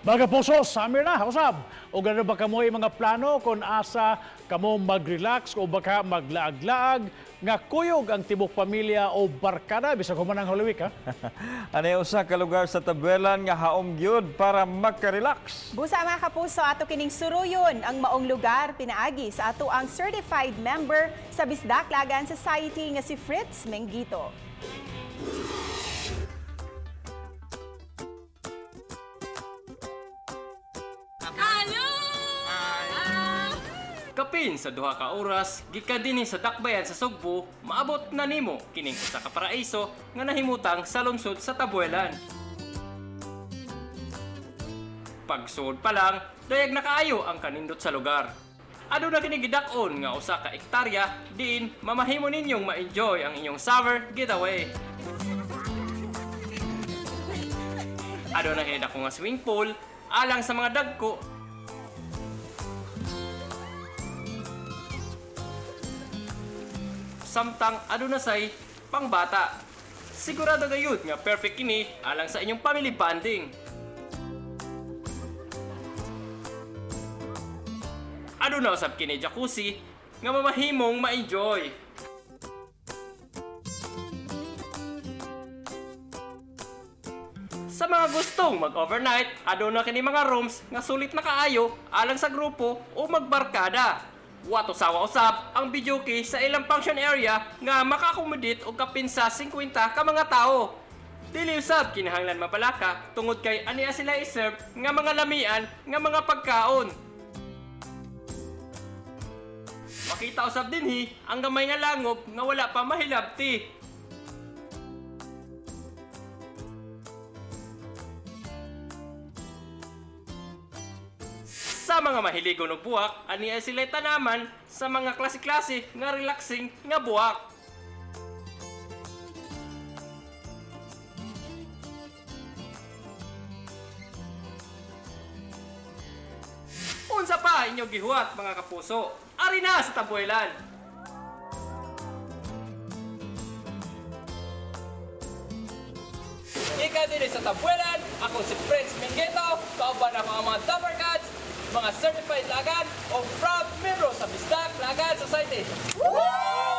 Mga puso, summer na, usab. O gano'n ba kamoy mga plano kung asa kamo mag-relax o baka maglaag-laag nga kuyog ang tibok pamilya o barkada bisag human ang Holy Week, ha? Anay usa ka lugar sa Tabuelan nga haom gyud para magka-relax. Busa mga kapuso, ato kining suruyon ang maong lugar pinaagi sa ato ang certified member sa Bisdaklagan Society nga si Fritz Mengito. Kapin sa duha ka oras, gikan dinhi sa dakbayan sa Sugbo, maabot na nimo kining usa ka paraiso nga nahimutang sa lungsod sa Tabuelan. Pagsuod pa lang, dayag na kaayo ang kanindot sa lugar. Aduna kini gidakon nga usa ka ektarya diin mamahimo ninyong ma-enjoy ang inyong summer getaway. Aduna kini dako nga swimming pool alang sa mga dagko. Samtang aduna say pangbata. Sigurado gayud nga perfect kini alang sa inyong family bonding. Aduna usab kini jacuzzi nga mamahimong ma-enjoy. Sa mga gustong mag-overnight, aduna kini mga rooms nga sulit na kaayo alang sa grupo o magbarkada. Wato sawa usab ang videoke sa ilang function area nga maka-accommodate og kapin sa 50 ka mga tao. Dili usab kinahanglan mapalaka tungod kay aniya sila i-serve nga mga lamian nga mga pagkaon. Makita usab dinhi ang gamay nga langob nga wala pa mahilabti. Sa mga mahiligon og buwak, aniya sila tanaman sa mga klase-klase nga relaxing nga buwak. Unsa pa inyong gihuwat mga kapuso? Ari na sa Tabuelan. Ika din sa Tabuelan, ako si Fritz Mengito, kauban ako ang mga Dapper Cats, mga certified lagan o proud member sa Bisdaklagan Society. Woo!